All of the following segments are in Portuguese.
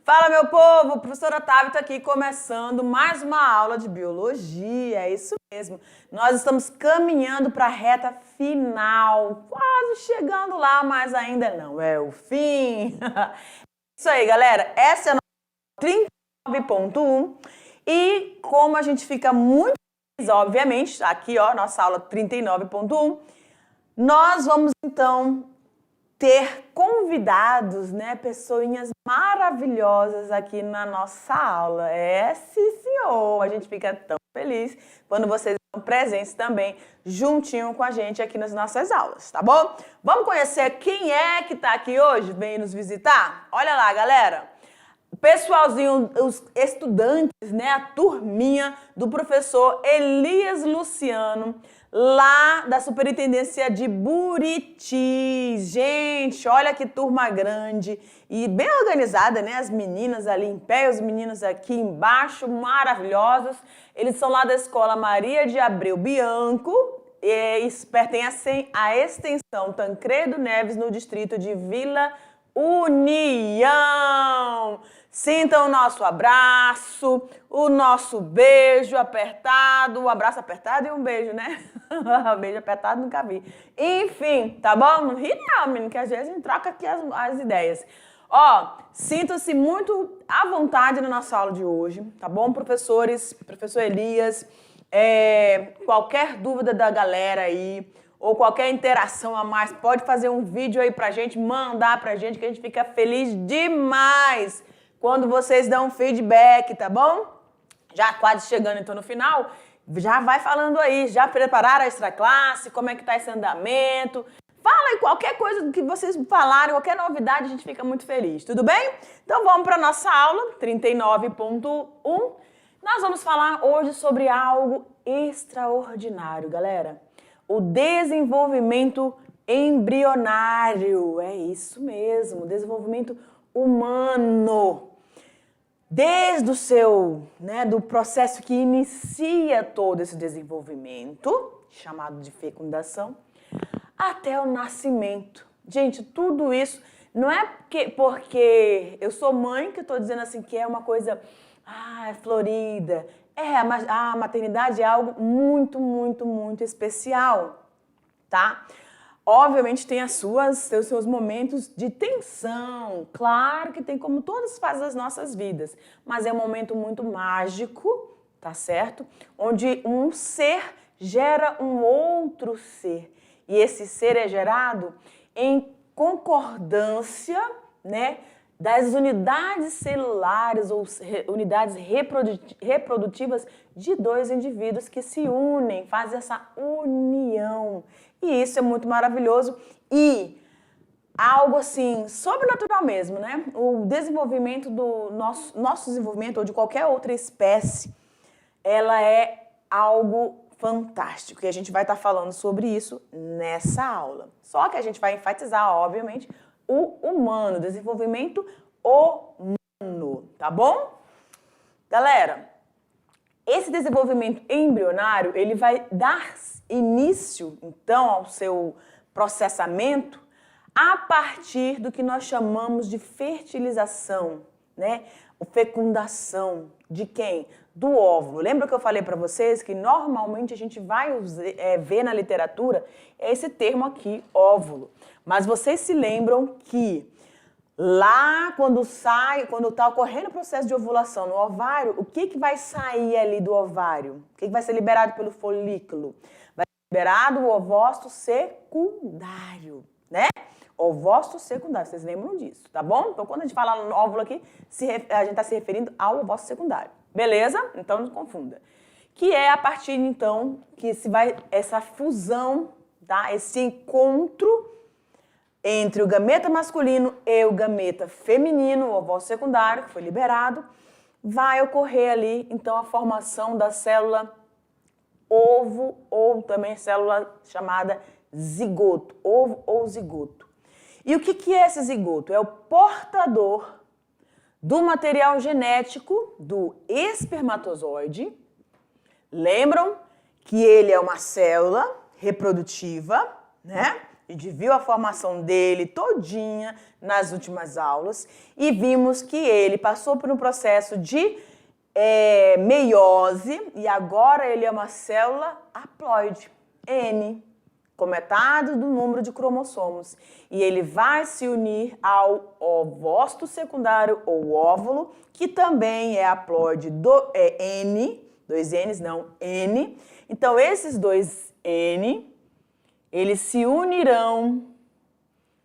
Fala, meu povo! Professora Tabita aqui, começando mais uma aula de biologia, é isso mesmo. Nós estamos caminhando para a reta final, quase chegando lá, mas ainda não é o fim. Isso aí, galera, essa é a nossa 39.1 e como a gente fica muito feliz, obviamente, aqui ó, nossa aula 39.1, nós vamos então ter convidados, né, pessoinhas maravilhosas aqui na nossa aula. É, sim, senhor! A gente fica tão feliz quando vocês estão presentes também, juntinho com a gente aqui nas nossas aulas, tá bom? Vamos conhecer quem é que tá aqui hoje, vem nos visitar? Olha lá, galera! O pessoalzinho, os estudantes, né, a turminha do professor Elias Luciano, lá da Superintendência de Buriti. Gente, olha que turma grande e bem organizada, né? As meninas ali em pé, os meninos aqui embaixo, maravilhosos. Eles são lá da Escola Maria de Abreu Bianco e pertencem à extensão Tancredo Neves, no distrito de Vila União. Sintam o nosso abraço, o nosso beijo apertado, um abraço apertado e um beijo, né? Beijo apertado nunca vi. Enfim, tá bom? Não ri não, menino, que às vezes a gente troca aqui as ideias. Ó, sintam-se muito à vontade na nossa aula de hoje, tá bom, professores? Professor Elias, qualquer dúvida da galera aí, ou qualquer interação a mais, pode fazer um vídeo aí pra gente, mandar pra gente, que a gente fica feliz demais quando vocês dão um feedback, tá bom? Já quase chegando então no final, já vai falando aí, já prepararam a extra classe, como é que tá esse andamento? Fala aí qualquer coisa que vocês falarem, qualquer novidade, a gente fica muito feliz, tudo bem? Então vamos para nossa aula 39.1. Nós vamos falar hoje sobre algo extraordinário, galera. O desenvolvimento embrionário, é isso mesmo, desenvolvimento humano. Desde o seu, né, do processo que inicia todo esse desenvolvimento, chamado de fecundação, até o nascimento. Gente, tudo isso não é porque eu sou mãe que eu estou dizendo assim que é uma coisa florida. A maternidade é algo muito, muito, muito especial, tá? Obviamente tem os seus momentos de tensão, claro que tem, como todas as fases das nossas vidas, mas é um momento muito mágico, tá certo? Onde um ser gera um outro ser, e esse ser é gerado em concordância, né, das unidades celulares ou unidades reprodutivas de dois indivíduos que se unem, fazem essa união. E isso é muito maravilhoso e algo assim, sobrenatural mesmo, né? O desenvolvimento do nosso desenvolvimento ou de qualquer outra espécie, ela é algo fantástico. E a gente vai estar falando sobre isso nessa aula. Só que a gente vai enfatizar, obviamente, o humano, desenvolvimento humano, tá bom? Galera, esse desenvolvimento embrionário, ele vai dar início, então, ao seu processamento a partir do que nós chamamos de fertilização, né? Fecundação de quem? Do óvulo. Lembra que eu falei para vocês que normalmente a gente vai ver na literatura esse termo aqui, óvulo. Mas vocês se lembram que lá quando está ocorrendo o processo de ovulação no ovário, o que vai sair ali do ovário? O que vai ser liberado pelo folículo? Vai ser liberado o ovócito secundário, né? Ovócito secundário, vocês lembram disso, tá bom? Então, quando a gente fala no óvulo aqui, a gente está se referindo ao ovócito secundário, beleza? Então, não confunda. Que é a partir, então, que se vai essa fusão, tá? Esse encontro entre o gameta masculino e o gameta feminino, o ovócito secundário, que foi liberado, vai ocorrer ali, então, a formação da célula ovo ou também célula chamada zigoto, ovo ou zigoto. E o que é esse zigoto? É o portador do material genético do espermatozoide. Lembram que ele é uma célula reprodutiva, né? A gente viu a formação dele todinha nas últimas aulas e vimos que ele passou por um processo de meiose e agora ele é uma célula haploide, N, com metade do número de cromossomos. E ele vai se unir ao ovócito secundário ou óvulo, que também é haploide N, dois N's não, N. Então, esses dois N, eles se unirão,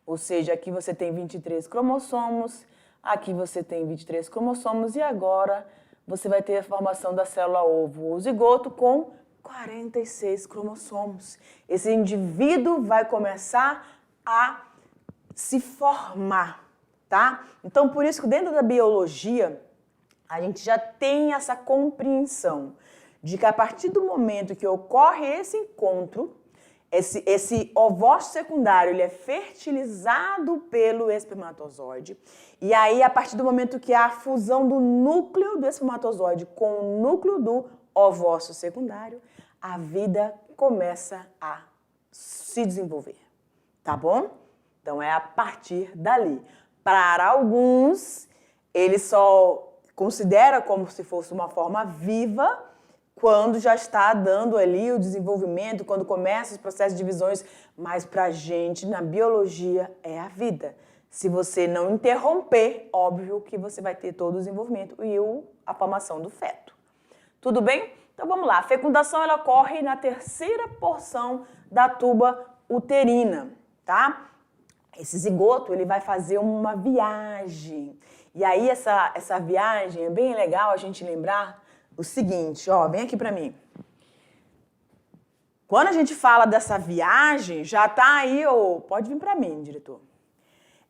ou seja, aqui você tem 23 cromossomos, aqui você tem 23 cromossomos e agora você vai ter a formação da célula ovo ou zigoto com 46 cromossomos. Esse indivíduo vai começar a se formar, tá? Então, por isso que dentro da biologia, a gente já tem essa compreensão de que a partir do momento que ocorre esse encontro, esse ovócito secundário ele é fertilizado pelo espermatozoide. E aí, a partir do momento que há a fusão do núcleo do espermatozoide com o núcleo do ovócito secundário, a vida começa a se desenvolver, tá bom? Então, é a partir dali. Para alguns, ele só considera como se fosse uma forma viva quando já está dando ali o desenvolvimento, quando começa os processos de divisões, mas para a gente, na biologia, é a vida. Se você não interromper, óbvio que você vai ter todo o desenvolvimento e a formação do feto. Tudo bem? Então vamos lá. A fecundação ela ocorre na terceira porção da tuba uterina, tá? Esse zigoto ele vai fazer uma viagem. E aí essa viagem é bem legal a gente lembrar o seguinte, ó, vem aqui para mim. Quando a gente fala dessa viagem, já tá aí, pode vir para mim, diretor.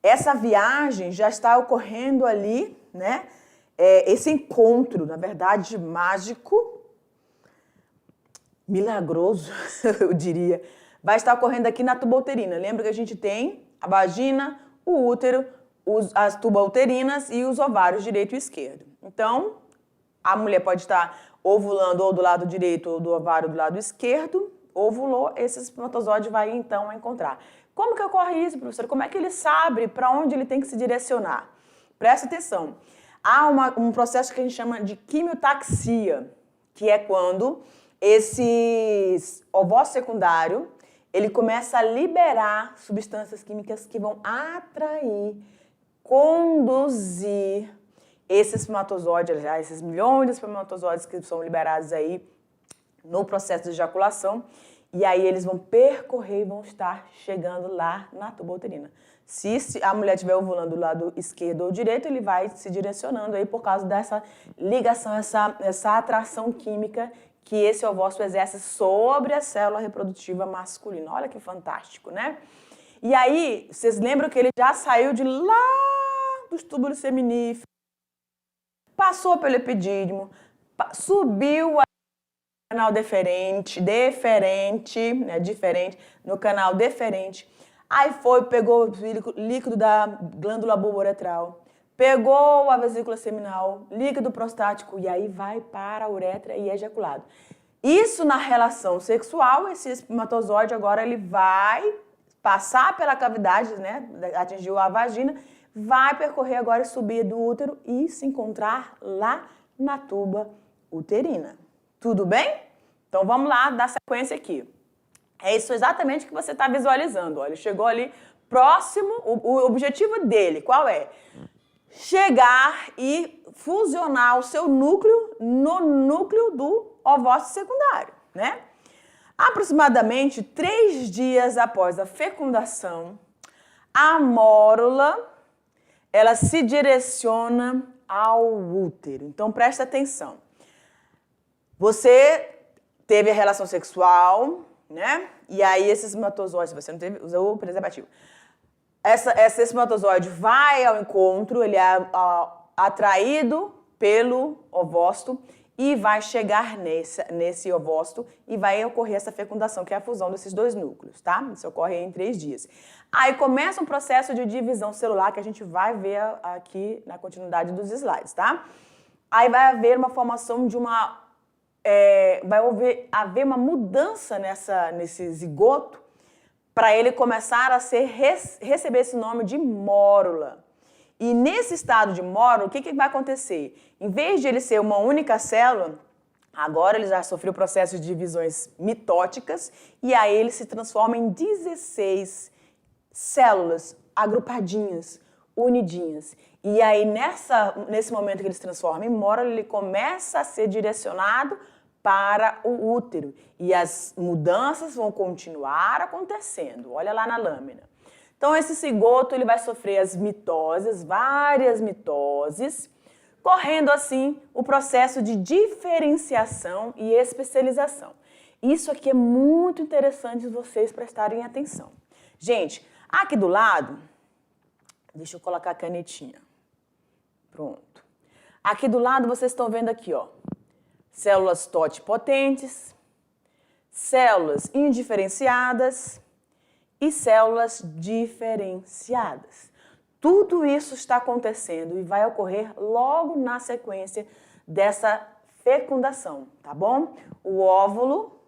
Essa viagem já está ocorrendo ali, né? Esse encontro, na verdade, mágico, milagroso, eu diria, vai estar ocorrendo aqui na tuba uterina. Lembra que a gente tem a vagina, o útero, as tubas uterinas e os ovários direito e esquerdo. Então, a mulher pode estar ovulando ou do lado direito ou do ovário do lado esquerdo, ovulou, esse espermatozoide vai então encontrar. Como que ocorre isso, professora? Como é que ele sabe para onde ele tem que se direcionar? Presta atenção. Há um processo que a gente chama de quimiotaxia, que é quando esse ovócito secundário ele começa a liberar substâncias químicas que vão atrair, conduzir esse espermatozoide, esses milhões de espermatozoides que são liberados aí no processo de ejaculação, e aí eles vão percorrer e vão estar chegando lá na tuba uterina. Se a mulher estiver ovulando do lado esquerdo ou direito, ele vai se direcionando aí por causa dessa ligação, essa atração química que esse ovócito exerce sobre a célula reprodutiva masculina. Olha que fantástico, né? E aí, vocês lembram que ele já saiu de lá dos túbulos seminíferos, passou pelo epidídimo, subiu no canal deferente, né, diferente, no canal deferente, aí pegou o líquido da glândula bulboretral, pegou a vesícula seminal, líquido prostático e aí vai para a uretra e é ejaculado. Isso na relação sexual, esse espermatozoide agora ele vai passar pela cavidade, né, atingiu a vagina, vai percorrer agora e subir do útero e se encontrar lá na tuba uterina. Tudo bem? Então vamos lá dar sequência aqui. É isso exatamente que você está visualizando. Olha, ele chegou ali próximo, o objetivo dele, qual é? Chegar e fusionar o seu núcleo no núcleo do ovócito secundário, né? Aproximadamente 3 dias após a fecundação, a mórula ela se direciona ao útero. Então, presta atenção. Você teve a relação sexual, né? E aí, esse espermatozoide, se você não teve, usou o preservativo. Esse espermatozoide vai ao encontro, ele é atraído pelo ovócito e vai chegar nesse ovócito e vai ocorrer essa fecundação, que é a fusão desses dois núcleos, tá? Isso ocorre em 3 dias. Aí começa um processo de divisão celular que a gente vai ver aqui na continuidade dos slides, tá? Aí vai haver uma formação de uma vai haver uma mudança nesse zigoto para ele começar a receber esse nome de mórula. E nesse estado de mórula, o que vai acontecer? Em vez de ele ser uma única célula, agora ele já sofreu processo de divisões mitóticas e aí ele se transforma em 16 células agrupadinhas, unidinhas. E aí nesse momento que ele se transforma em mórula, ele começa a ser direcionado para o útero. E as mudanças vão continuar acontecendo. Olha lá na lâmina. Então esse cigoto ele vai sofrer as mitoses, várias mitoses, correndo assim o processo de diferenciação e especialização. Isso aqui é muito interessante vocês prestarem atenção. Gente, aqui do lado, deixa eu colocar a canetinha. Pronto. Aqui do lado vocês estão vendo aqui, ó, células totipotentes, células indiferenciadas e células diferenciadas. Tudo isso está acontecendo e vai ocorrer logo na sequência dessa fecundação, tá bom? O óvulo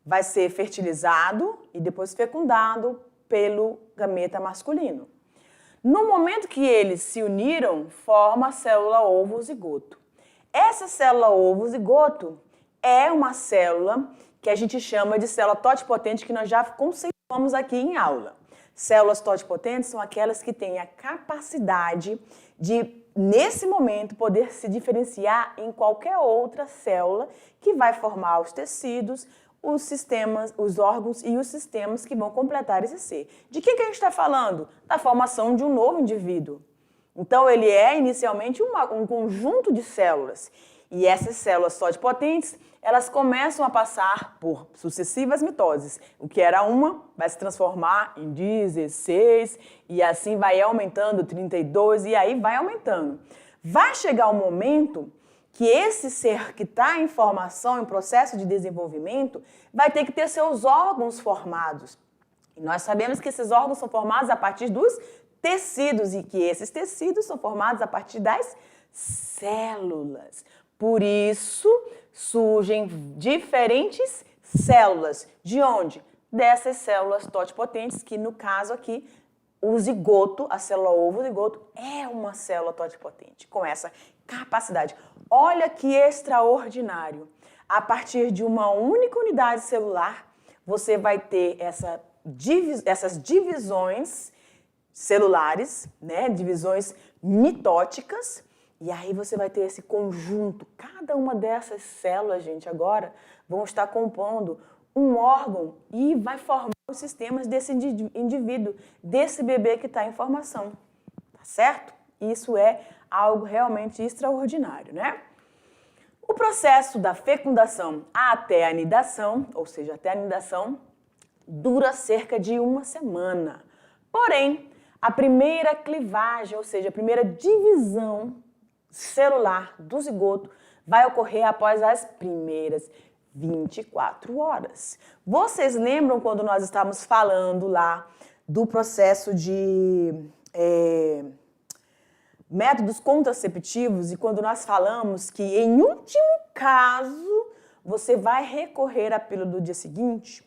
vai ser fertilizado e depois fecundado pelo gameta masculino. No momento que eles se uniram, forma a célula ovo-zigoto. Essa célula ovo-zigoto é uma célula que a gente chama de célula totipotente, que nós já conceituamos aqui em aula. Células totipotentes são aquelas que têm a capacidade de, nesse momento, poder se diferenciar em qualquer outra célula que vai formar os tecidos, os sistemas, os órgãos e os sistemas que vão completar esse ser. De que a gente está falando? Da formação de um novo indivíduo. Então, ele é inicialmente um conjunto de células. E essas células totipotentes, elas começam a passar por sucessivas mitoses. O que era uma vai se transformar em 16 e assim vai aumentando, 32 e aí vai aumentando. Vai chegar um momento que esse ser que está em formação, em processo de desenvolvimento, vai ter que ter seus órgãos formados. E nós sabemos que esses órgãos são formados a partir dos tecidos e que esses tecidos são formados a partir das células. Por isso, surgem diferentes células. De onde? Dessas células totipotentes, que no caso aqui, o zigoto, a célula ovo-zigoto, é uma célula totipotente, com essa capacidade. Olha que extraordinário. A partir de uma única unidade celular, você vai ter essas divisões celulares, né? Divisões mitóticas, e aí você vai ter esse conjunto. Cada uma dessas células, gente, agora vão estar compondo um órgão e vai formar os sistemas desse indivíduo, desse bebê que está em formação. Tá certo? Isso é algo realmente extraordinário, né? O processo da fecundação até a anidação, ou seja, até a anidação, dura cerca de 1 semana. Porém, a primeira clivagem, ou seja, a primeira divisão celular do zigoto vai ocorrer após as primeiras 24 horas. Vocês lembram quando nós estávamos falando lá do processo de métodos contraceptivos e quando nós falamos que, em último caso, você vai recorrer à pílula do dia seguinte?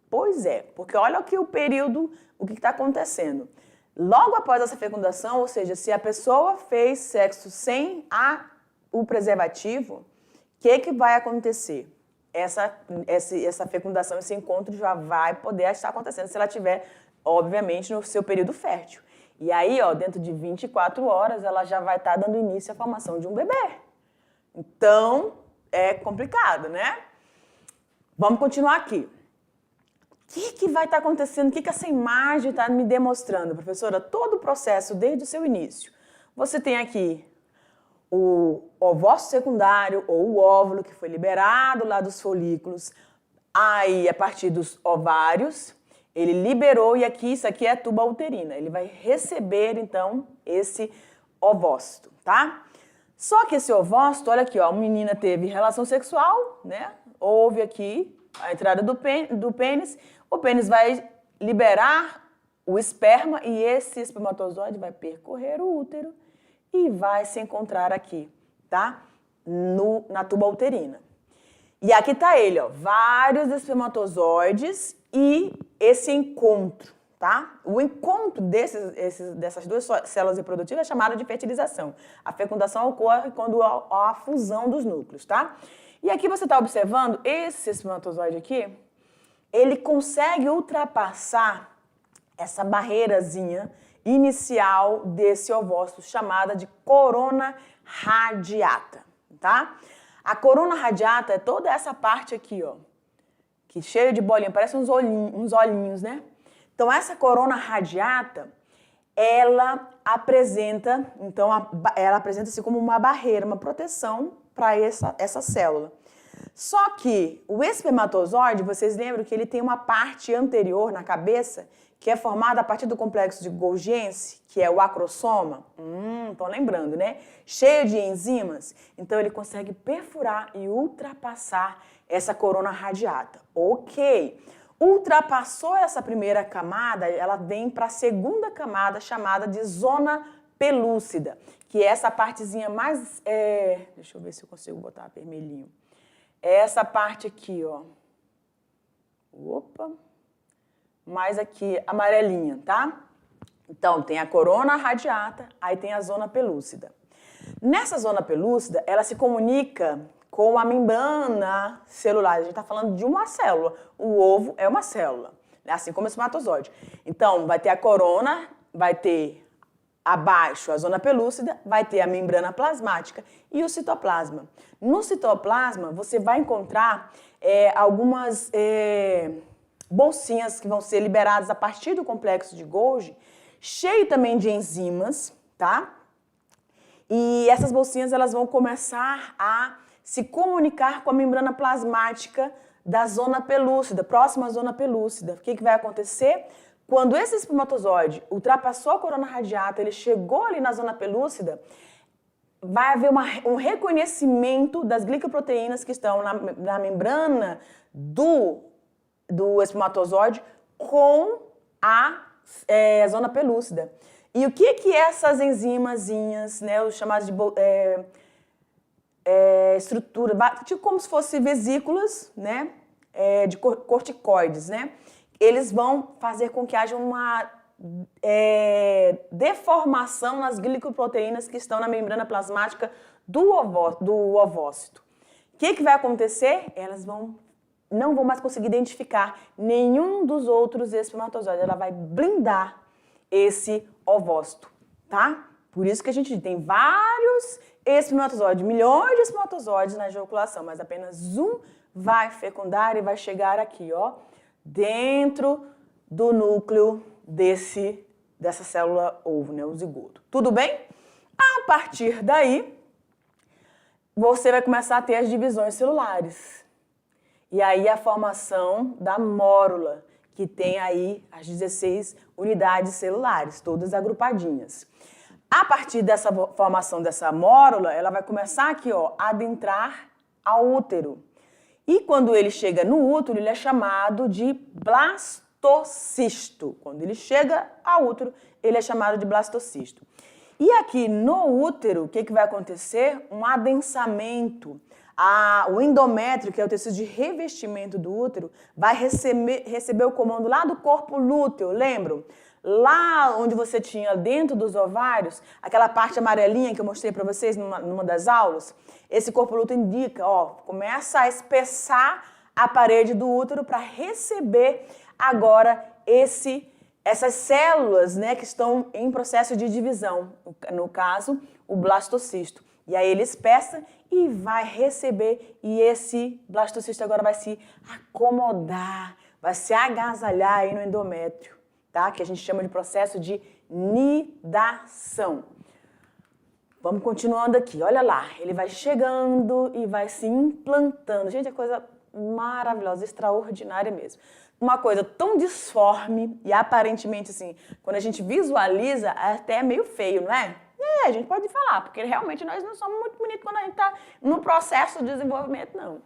Pois é, porque olha aqui o período, o que está acontecendo. Logo após essa fecundação, ou seja, se a pessoa fez sexo sem o preservativo, o que vai acontecer? Essa fecundação, esse encontro já vai poder estar acontecendo se ela tiver, obviamente, no seu período fértil. E aí, ó, dentro de 24 horas, ela já vai estar dando início à formação de um bebê. Então, é complicado, né? Vamos continuar aqui. O que vai estar acontecendo? O que essa imagem está me demonstrando, professora? Todo o processo, desde o seu início. Você tem aqui o ovócito secundário, ou o óvulo, que foi liberado lá dos folículos. Aí, a partir dos ovários, ele liberou, e aqui, isso aqui é a tuba uterina. Ele vai receber, então, esse ovócito, tá? Só que esse ovócito, olha aqui, ó, a menina teve relação sexual, né? Houve aqui a entrada do pênis. O pênis vai liberar o esperma e esse espermatozoide vai percorrer o útero e vai se encontrar aqui, tá? Na tuba uterina. E aqui tá ele, ó, vários espermatozoides e esse encontro, tá? O encontro dessas duas células reprodutivas é chamado de fertilização. A fecundação ocorre quando há a fusão dos núcleos, tá? E aqui você está observando esse espermatozoide aqui, ele consegue ultrapassar essa barreirazinha inicial desse ovócito chamada de corona radiata, tá? A corona radiata é toda essa parte aqui, ó, que cheia de bolinha, parece uns olhinhos, né? Então essa corona radiata, ela apresenta, então ela apresenta-se como uma barreira, uma proteção para essa célula. Só que o espermatozoide, vocês lembram que ele tem uma parte anterior na cabeça que é formada a partir do complexo de Golgi, que é o acrossoma. Estão lembrando, né? Cheio de enzimas. Então ele consegue perfurar e ultrapassar essa corona radiata. Ok. Ultrapassou essa primeira camada, ela vem para a segunda camada chamada de zona pelúcida, que é essa partezinha mais... deixa eu ver se eu consigo botar vermelhinho. É essa parte aqui, ó. Opa! Mais aqui, amarelinha, tá? Então, tem a corona radiata, aí tem a zona pelúcida. Nessa zona pelúcida, ela se comunica com a membrana celular. A gente está falando de uma célula. O ovo é uma célula, assim como o espermatozoide. Então, vai ter a corona, vai ter abaixo a zona pelúcida, vai ter a membrana plasmática e o citoplasma. No citoplasma, você vai encontrar algumas bolsinhas que vão ser liberadas a partir do complexo de Golgi, cheio também de enzimas, tá? E essas bolsinhas elas vão começar a se comunicar com a membrana plasmática da zona pelúcida, próxima à zona pelúcida. O que vai acontecer? Quando esse espermatozoide ultrapassou a corona radiata, ele chegou ali na zona pelúcida, vai haver um reconhecimento das glicoproteínas que estão na membrana do espermatozoide com a zona pelúcida. E o que essas enzimazinhas, né, os chamados de estrutura, tipo como se fossem vesículas, né, de corticoides, né? Eles vão fazer com que haja uma deformação nas glicoproteínas que estão na membrana plasmática do ovócito. O que vai acontecer? Elas não vão mais conseguir identificar nenhum dos outros espermatozoides. Ela vai blindar esse ovócito, tá? Por isso que a gente tem vários espermatozoides, milhões de espermatozoides na ejaculação, mas apenas um vai fecundar e vai chegar aqui, ó, dentro do núcleo dessa célula ovo, né, o zigoto. Tudo bem? A partir daí, você vai começar a ter as divisões celulares. E aí a formação da mórula, que tem aí as 16 unidades celulares, todas agrupadinhas. A partir dessa formação dessa mórula, ela vai começar aqui, ó, a adentrar ao útero. E quando ele chega no útero, ele é chamado de blastocisto. Quando ele chega ao útero, ele é chamado de blastocisto. E aqui no útero, o que vai acontecer? Um adensamento. O endométrio, que é o tecido de revestimento do útero, vai receber o comando lá do corpo lúteo, lembram? Lá onde você tinha dentro dos ovários, aquela parte amarelinha que eu mostrei para vocês numa das aulas, esse corpo lúteo indica, ó, começa a espessar a parede do útero para receber agora essas células, né, que estão em processo de divisão, no caso, o blastocisto. E aí ele espessa e vai receber, e esse blastocisto agora vai se acomodar, vai se agasalhar aí no endométrio, tá? Que a gente chama de processo de nidação. Vamos continuando aqui, olha lá, ele vai chegando e vai se implantando. Gente, é coisa maravilhosa, extraordinária mesmo. Uma coisa tão disforme e aparentemente assim, quando a gente visualiza, até é meio feio, não é? A gente pode falar, porque realmente nós não somos muito bonitos quando a gente está no processo de desenvolvimento, não.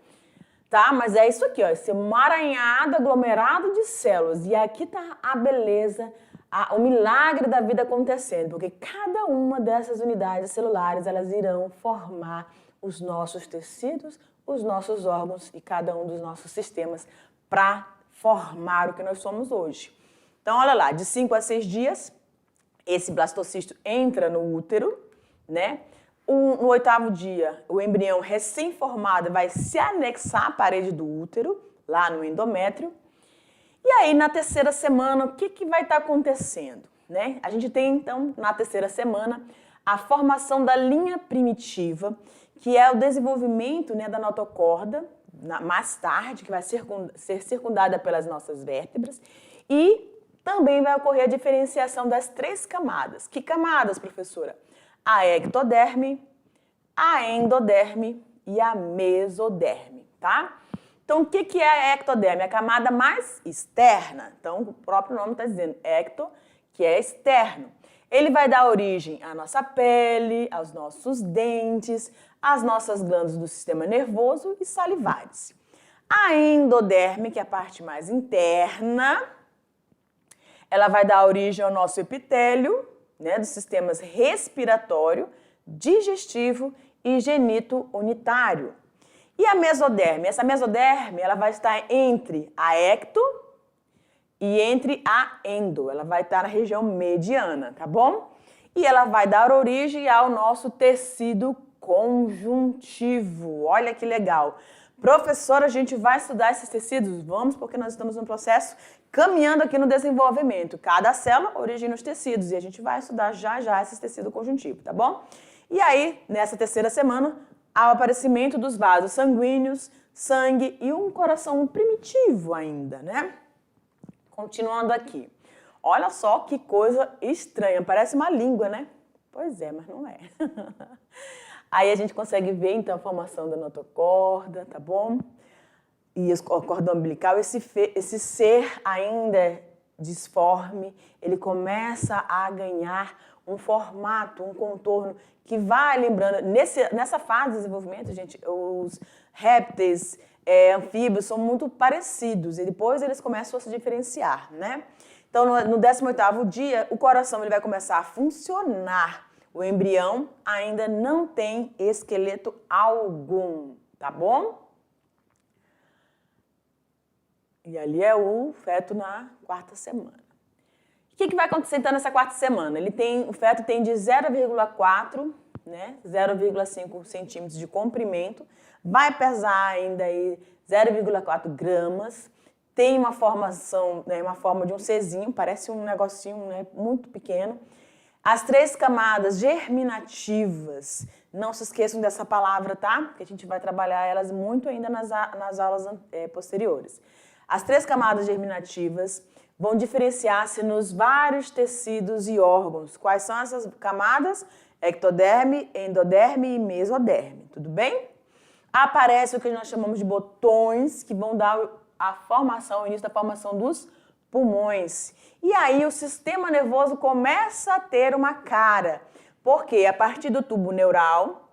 Tá? Mas é isso aqui, ó, esse emaranhado, aglomerado de células. E aqui tá a beleza, o milagre da vida acontecendo, porque cada uma dessas unidades celulares, elas irão formar os nossos tecidos os nossos órgãos e cada um dos nossos sistemas para formar o que nós somos hoje. Então, olha lá, de 5 a 6 dias, esse blastocisto entra no útero, né? No 8º dia, o embrião recém-formado vai se anexar à parede do útero, lá no endométrio. E aí, na 3ª semana, o que vai estar acontecendo? Né? A gente tem, então, na 3ª semana, a formação da linha primitiva, que é o desenvolvimento, né, da notocorda, mais tarde, que vai ser circundada pelas nossas vértebras. E também vai ocorrer a diferenciação das 3 camadas. Que camadas, professora? A ectoderme, a endoderme e a mesoderme, tá? Então, o que é a ectoderme? A camada mais externa. Então, o próprio nome está dizendo ecto, que é externo. Ele vai dar origem à nossa pele, aos nossos dentes, às nossas glândulas do sistema nervoso e salivares. A endoderme, que é a parte mais interna, ela vai dar origem ao nosso epitélio, né, dos sistemas respiratório, digestivo e genito-unitário. E a mesoderme? Essa mesoderme, ela vai estar entre a ecto e entre a endo. Ela vai estar na região mediana, tá bom? E ela vai dar origem ao nosso tecido conjuntivo. Olha que legal. Professora, a gente vai estudar esses tecidos? Vamos, porque nós estamos num processo caminhando aqui no desenvolvimento. Cada célula origina os tecidos e a gente vai estudar já já esse tecido conjuntivo, tá bom? E aí, nessa 3ª semana, há o aparecimento dos vasos sanguíneos, sangue e um coração primitivo ainda, né? Continuando aqui. Olha só que coisa estranha, parece uma língua, né? Pois é, mas não é. Aí a gente consegue ver, então, a formação da notocorda, tá bom? E o cordão umbilical, esse ser ainda disforme, ele começa a ganhar um formato, um contorno que vai lembrando... Nessa fase de desenvolvimento, gente, os répteis, anfíbios são muito parecidos e depois eles começam a se diferenciar, né? Então, no 18º dia, o coração ele vai começar a funcionar. O embrião ainda não tem esqueleto algum, tá bom? E ali é o feto na 4ª semana. O que vai acontecer então nessa 4ª semana? O feto tem de 0,4, né, 0,5 centímetros de comprimento, vai pesar ainda aí 0,4 gramas, tem uma formação, né, uma forma de um Czinho, parece um negocinho, né, muito pequeno. As 3 camadas germinativas, não se esqueçam dessa palavra, tá? Que a gente vai trabalhar elas muito ainda nas aulas posteriores. As 3 camadas germinativas vão diferenciar-se nos vários tecidos e órgãos. Quais são essas camadas? Ectoderme, endoderme e mesoderme, tudo bem? Aparece o que nós chamamos de botões, que vão dar o início da formação dos pulmões. E aí o sistema nervoso começa a ter uma cara, porque a partir do tubo neural,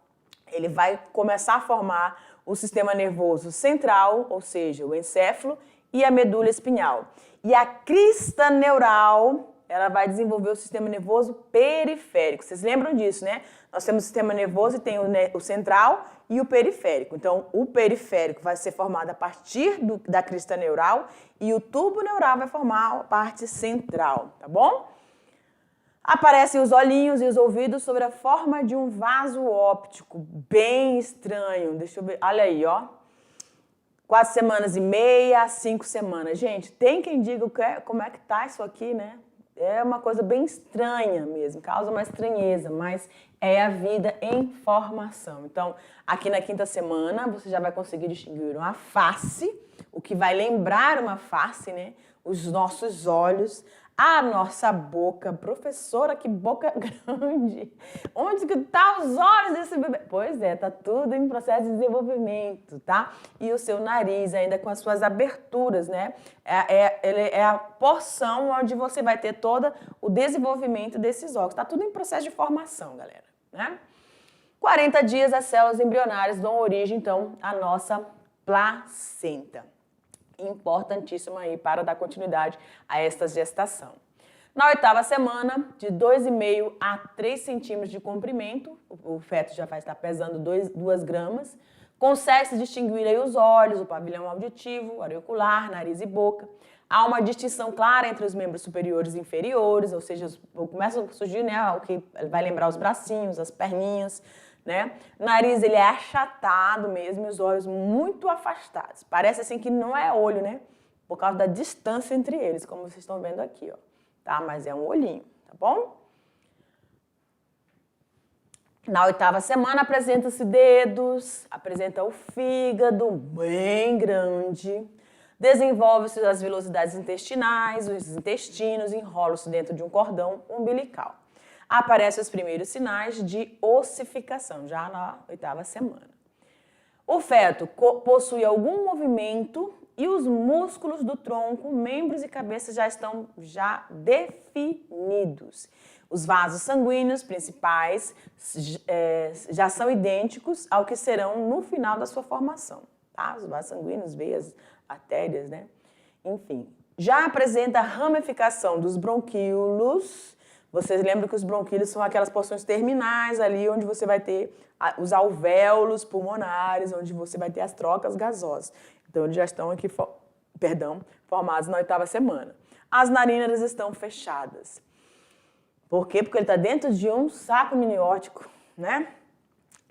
ele vai começar a formar o sistema nervoso central, ou seja, o encéfalo, e a medula espinhal. E a crista neural, ela vai desenvolver o sistema nervoso periférico. Vocês lembram disso, né? Nós temos o sistema nervoso e tem o central e o periférico. Então, o periférico vai ser formado a partir da crista neural e o tubo neural vai formar a parte central, tá bom? Aparecem os olhinhos e os ouvidos sobre a forma de um vaso óptico, bem estranho. Deixa eu ver, olha aí, ó. 4 semanas e meia, 5 semanas. Gente, tem quem diga como é que tá isso aqui, né? É uma coisa bem estranha mesmo, causa uma estranheza, mas é a vida em formação. Então, aqui na 5ª semana, você já vai conseguir distinguir uma face, o que vai lembrar uma face, né? Os nossos olhos, a nossa boca. Professora, que boca grande! Onde que tá os olhos desse bebê? Pois é, tá tudo em processo de desenvolvimento, tá? E o seu nariz ainda com as suas aberturas, né? É a porção onde você vai ter todo o desenvolvimento desses órgãos. Tá tudo em processo de formação, galera, né? 40 dias, as células embrionárias dão origem, então, à nossa placenta. Importantíssimo aí para dar continuidade a esta gestação. Na 8ª semana, de 2,5 a 3 centímetros de comprimento, o feto já vai estar pesando 2 gramas, Consegue-se distinguir aí os olhos, o pavilhão auditivo, auricular, nariz e boca. Há uma distinção clara entre os membros superiores e inferiores, ou seja, começa a surgir, né, o que vai lembrar os bracinhos, as perninhas, né? O nariz, ele é achatado mesmo, e os olhos muito afastados. Parece assim que não é olho, né? Por causa da distância entre eles, como vocês estão vendo aqui, ó. Tá? Mas é um olhinho, tá bom? Na 8ª semana apresenta-se dedos, apresenta o fígado bem grande, desenvolve-se as velocidades intestinais, os intestinos enrolam-se dentro de um cordão umbilical. Aparecem os primeiros sinais de ossificação, já na 8ª semana. O feto possui algum movimento e os músculos do tronco, membros e cabeça já estão definidos. Os vasos sanguíneos principais já são idênticos ao que serão no final da sua formação. Tá? Os vasos sanguíneos, veias, artérias, né? Enfim, já apresenta a ramificação dos bronquíolos. Vocês lembram que os bronquíolos são aquelas porções terminais ali onde você vai ter os alvéolos pulmonares, onde você vai ter as trocas gasosas. Então, eles já estão aqui, formados na 8ª semana. As narinas estão fechadas. Por quê? Porque ele está dentro de um saco amniótico, né?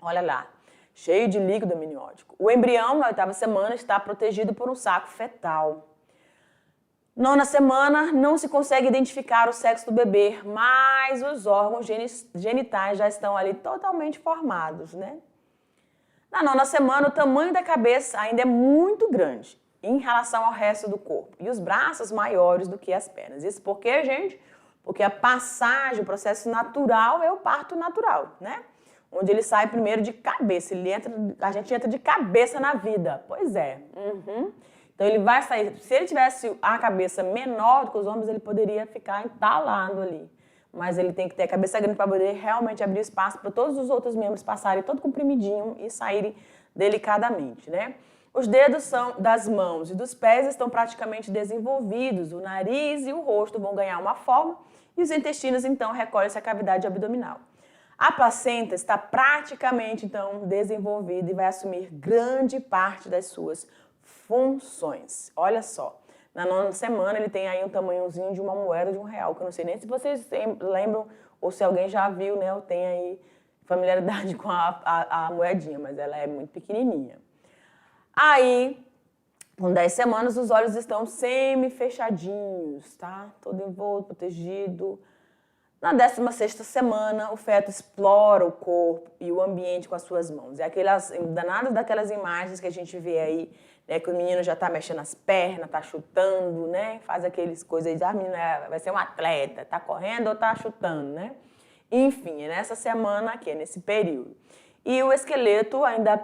Olha lá, cheio de líquido amniótico. O embrião, na 8ª semana, está protegido por um saco fetal. 9ª semana, não se consegue identificar o sexo do bebê, mas os órgãos genitais já estão ali totalmente formados, né? Na 9ª semana, o tamanho da cabeça ainda é muito grande em relação ao resto do corpo. E os braços maiores do que as pernas. Isso por quê, gente? Porque a passagem, o processo natural é o parto natural, né? Onde ele sai primeiro de cabeça. A gente entra de cabeça na vida. Pois é. Então, ele vai sair... Se ele tivesse a cabeça menor do que os homens, ele poderia ficar entalado ali. Mas ele tem que ter a cabeça grande para poder realmente abrir espaço para todos os outros membros passarem todo comprimidinho e saírem delicadamente, né? Os dedos das mãos e dos pés estão praticamente desenvolvidos. O nariz e o rosto vão ganhar uma forma e os intestinos, então, recolhem-se à cavidade abdominal. A placenta está praticamente, então, desenvolvida e vai assumir grande parte das suas funções. Olha só, na 9ª semana ele tem aí um tamanhozinho de uma moeda de R$1, que eu não sei nem se vocês lembram ou se alguém já viu, né, ou tem aí familiaridade com a moedinha, mas ela é muito pequenininha. Aí, com 10 semanas, os olhos estão semi-fechadinhos, tá? Todo envolto, protegido. Na 16ª semana, o feto explora o corpo e o ambiente com as suas mãos. É aquelas danadas daquelas imagens que a gente vê aí, né, que o menino já tá mexendo as pernas, tá chutando, né? Faz aqueles coisas aí, a menina vai ser um atleta, tá correndo ou tá chutando, né? Enfim, é nessa semana aqui, é nesse período. E o esqueleto ainda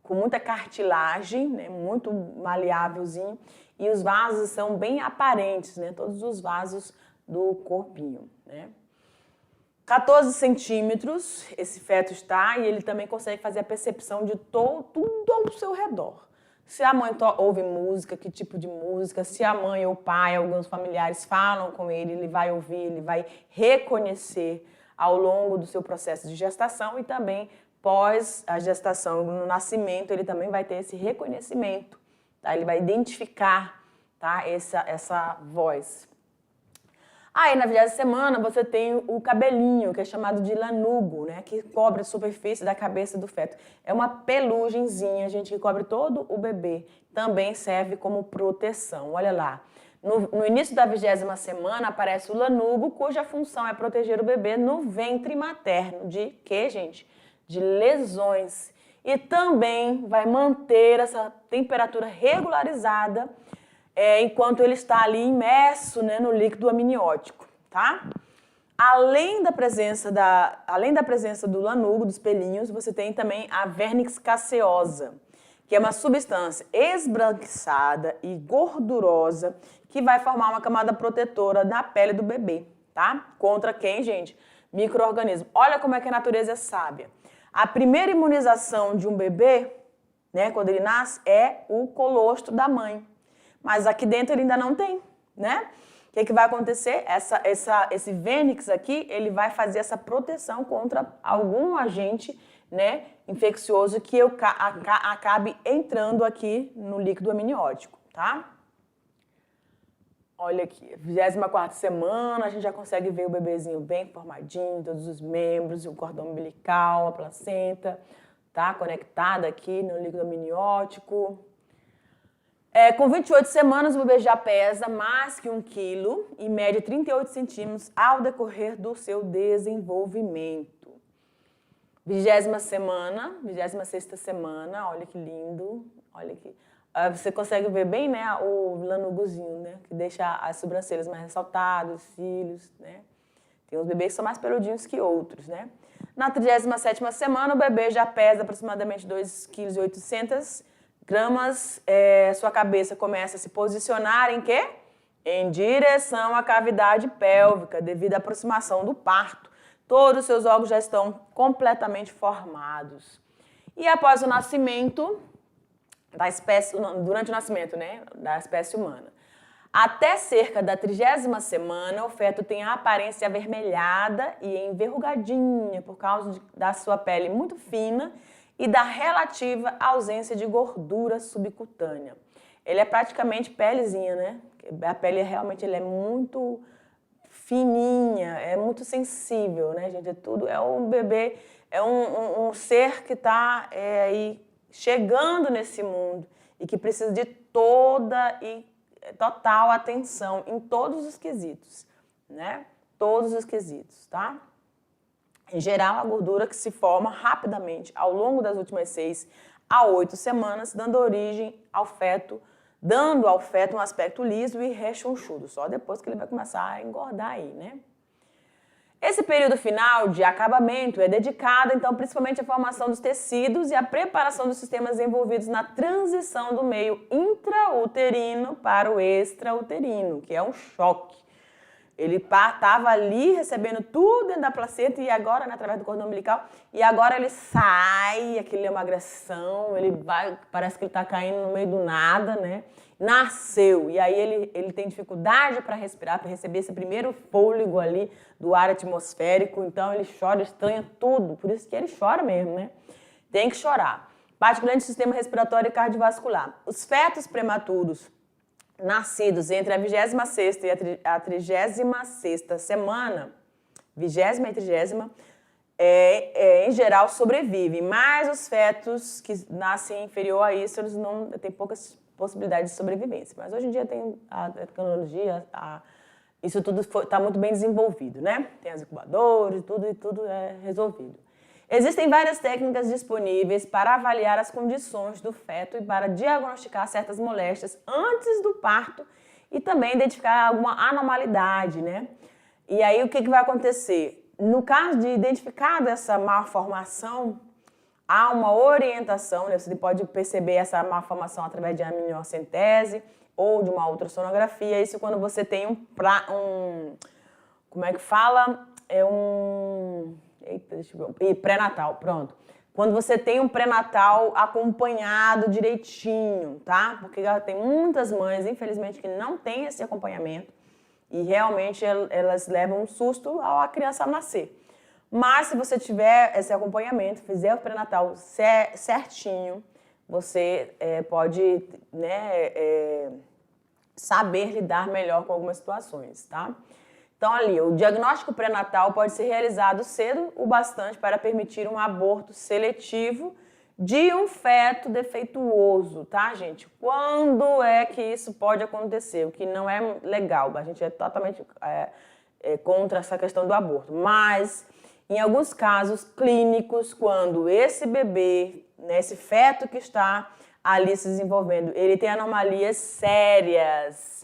com muita cartilagem, né, muito maleávelzinho, e os vasos são bem aparentes, né, todos os vasos do corpinho, né. 14 centímetros esse feto está, e ele também consegue fazer a percepção de tudo ao seu redor. Se a mãe ouve música, que tipo de música, se a mãe ou o pai, alguns familiares falam com ele, ele vai ouvir, ele vai reconhecer ao longo do seu processo de gestação e também pós a gestação, no nascimento, ele também vai ter esse reconhecimento, tá? Ele vai identificar, tá? essa voz. Aí, na 20ª semana, você tem o cabelinho, que é chamado de lanugo, né? Que cobre a superfície da cabeça do feto. É uma pelugenzinha, gente, que cobre todo o bebê. Também serve como proteção. Olha lá. No início da 20ª semana, aparece o lanugo, cuja função é proteger o bebê no ventre materno. De quê, gente? De lesões. E também vai manter essa temperatura regularizada enquanto ele está ali imerso, né, no líquido amniótico, tá? Além da presença do lanugo, dos pelinhos, você tem também a vernix caseosa, que é uma substância esbranquiçada e gordurosa que vai formar uma camada protetora na pele do bebê, tá? Contra quem, gente? Micro-organismo. Olha como é que a natureza é sábia. A primeira imunização de um bebê, né, quando ele nasce, é o colostro da mãe. Mas aqui dentro ele ainda não tem, né? O que vai acontecer? Esse vernix aqui, ele vai fazer essa proteção contra algum agente né, infeccioso que acabe entrando aqui no líquido amniótico, tá? Olha aqui, 24ª semana, a gente já consegue ver o bebezinho bem formadinho, todos os membros, o cordão umbilical, a placenta, tá? Conectada aqui no líquido amniótico. Com 28 semanas, o bebê já pesa mais que 1 quilo e mede 38 centímetros ao decorrer do seu desenvolvimento. 20ª semana, 26ª semana, olha que lindo, olha aqui. Você consegue ver bem, né, o lanugozinho, né, que deixa as sobrancelhas mais ressaltadas, os cílios, né. Tem uns bebês que são mais peludinhos que outros, né. Na 37ª semana, o bebê já pesa aproximadamente 2,8 kg. Sua cabeça começa a se posicionar em quê? Em direção à cavidade pélvica, devido à aproximação do parto. Todos os seus órgãos já estão completamente formados. E após o nascimento da espécie, durante o nascimento, né, da espécie humana, até cerca da 30ª semana, o feto tem a aparência avermelhada e enverrugadinha por causa da sua pele muito fina e da relativa ausência de gordura subcutânea. Ele é praticamente pelezinha, né? A pele realmente é muito fininha, é muito sensível, né, gente? É um bebê, é um ser que está aí chegando nesse mundo e que precisa de toda e total atenção em todos os quesitos, né? Todos os quesitos, tá? Em geral, a gordura que se forma rapidamente ao longo das últimas 6 a 8 semanas, dando ao feto um aspecto liso e rechonchudo, só depois que ele vai começar a engordar aí, né? Esse período final de acabamento é dedicado, então, principalmente à formação dos tecidos e à preparação dos sistemas envolvidos na transição do meio intrauterino para o extrauterino, que é um choque. Ele estava ali recebendo tudo dentro da placenta e agora, né, através do cordão umbilical, e agora ele sai, aquilo é uma agressão, ele vai, parece que ele está caindo no meio do nada, né? Nasceu, e aí ele tem dificuldade para respirar, para receber esse primeiro fôlego ali do ar atmosférico, então ele chora, estranha tudo, por isso que ele chora mesmo, né? Tem que chorar. Particularmente o sistema respiratório e cardiovascular. Os fetos prematuros nascidos entre a 26ª e a 36ª semana, 20ª e 30ª, em geral sobrevivem, mas os fetos que nascem inferior a isso, eles não têm poucas possibilidades de sobrevivência. Mas hoje em dia tem a tecnologia, isso tudo está muito bem desenvolvido, né? Tem as incubadoras, e tudo é resolvido. Existem várias técnicas disponíveis para avaliar as condições do feto e para diagnosticar certas moléstias antes do parto e também identificar alguma anormalidade, né? E aí o que vai acontecer? No caso de identificada essa malformação, há uma orientação, né? Você pode perceber essa malformação através de amniocentese ou de uma ultrassonografia. Isso quando você tem como é que fala? Eita, deixa eu ver. Pré-natal, pronto. Quando você tem um pré-natal acompanhado direitinho, tá? Porque tem muitas mães, infelizmente, que não têm esse acompanhamento e realmente elas levam um susto ao criança nascer. Mas se você tiver esse acompanhamento, fizer o pré-natal certinho, você pode, né, saber lidar melhor com algumas situações, tá? Então, ali, o diagnóstico pré-natal pode ser realizado cedo o bastante para permitir um aborto seletivo de um feto defeituoso, tá, gente? Quando é que isso pode acontecer? O que não é legal, a gente é totalmente contra essa questão do aborto. Mas, em alguns casos clínicos, quando esse bebê, né, esse feto que está ali se desenvolvendo, ele tem anomalias sérias,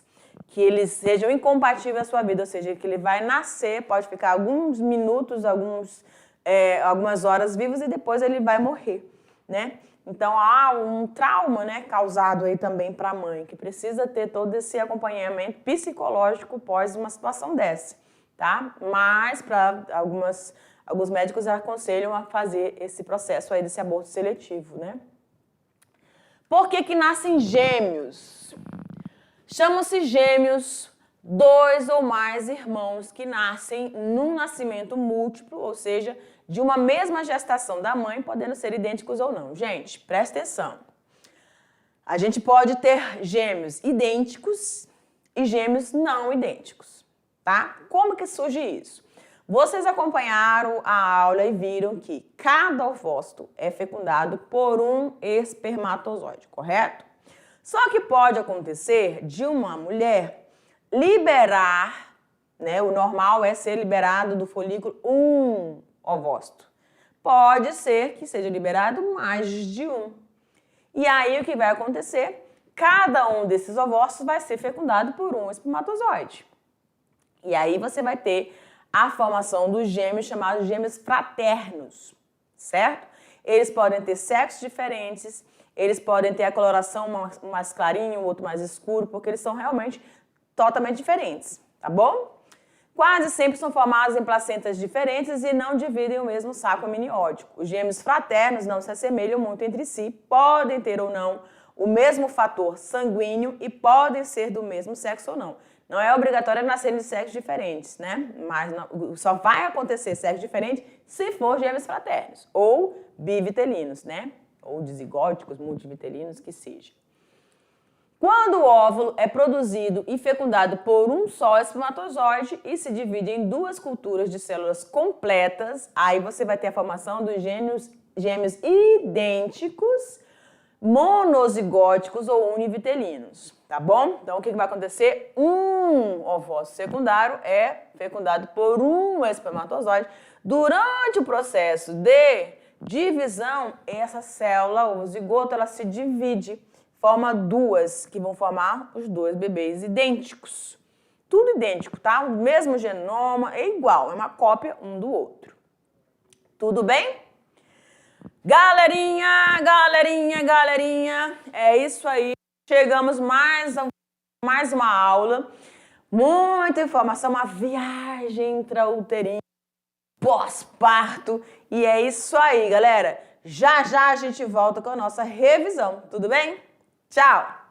que eles sejam incompatíveis à sua vida, ou seja, que ele vai nascer, pode ficar alguns minutos, algumas horas vivos e depois ele vai morrer, né? Então, há um trauma, né, causado aí também para a mãe, que precisa ter todo esse acompanhamento psicológico pós uma situação dessa, tá? Mas, para alguns médicos aconselham a fazer esse processo aí desse aborto seletivo, né? Por que nascem gêmeos? Chamam-se gêmeos 2 ou mais irmãos que nascem num nascimento múltiplo, ou seja, de uma mesma gestação da mãe, podendo ser idênticos ou não. Gente, presta atenção. A gente pode ter gêmeos idênticos e gêmeos não idênticos, tá? Como que surge isso? Vocês acompanharam a aula e viram que cada ovócito é fecundado por um espermatozoide, correto? Só que pode acontecer de uma mulher liberar, né? O normal é ser liberado do folículo um ovócito. Pode ser que seja liberado mais de um. E aí o que vai acontecer? Cada um desses ovócitos vai ser fecundado por um espermatozoide. E aí você vai ter a formação dos gêmeos chamados gêmeos fraternos, certo? Eles podem ter sexos diferentes, eles podem ter a coloração um mais clarinho, o outro mais escuro, porque eles são realmente totalmente diferentes, tá bom? Quase sempre são formados em placentas diferentes e não dividem o mesmo saco amniótico. Os gêmeos fraternos não se assemelham muito entre si, podem ter ou não o mesmo fator sanguíneo e podem ser do mesmo sexo ou não. Não é obrigatório nascerem de sexos diferentes, né? Mas não, só vai acontecer sexo diferente se for gêmeos fraternos ou bivitelinos, né? Ou dizigóticos, multivitelinos, que seja. Quando o óvulo é produzido e fecundado por um só espermatozoide e se divide em duas culturas de células completas, aí você vai ter a formação dos gêmeos idênticos, monozigóticos ou univitelinos, tá bom? Então, o que vai acontecer? Um ovócito secundário é fecundado por um espermatozoide. Durante o processo de divisão, essa célula, o zigoto, ela se divide, forma duas, que vão formar os dois bebês idênticos. Tudo idêntico, tá? O mesmo genoma, é igual, é uma cópia um do outro. Tudo bem? Galerinha, é isso aí. Chegamos mais uma aula. Muita informação, uma viagem intrauterina, pós-parto. E é isso aí, galera. Já já a gente volta com a nossa revisão, tudo bem? Tchau!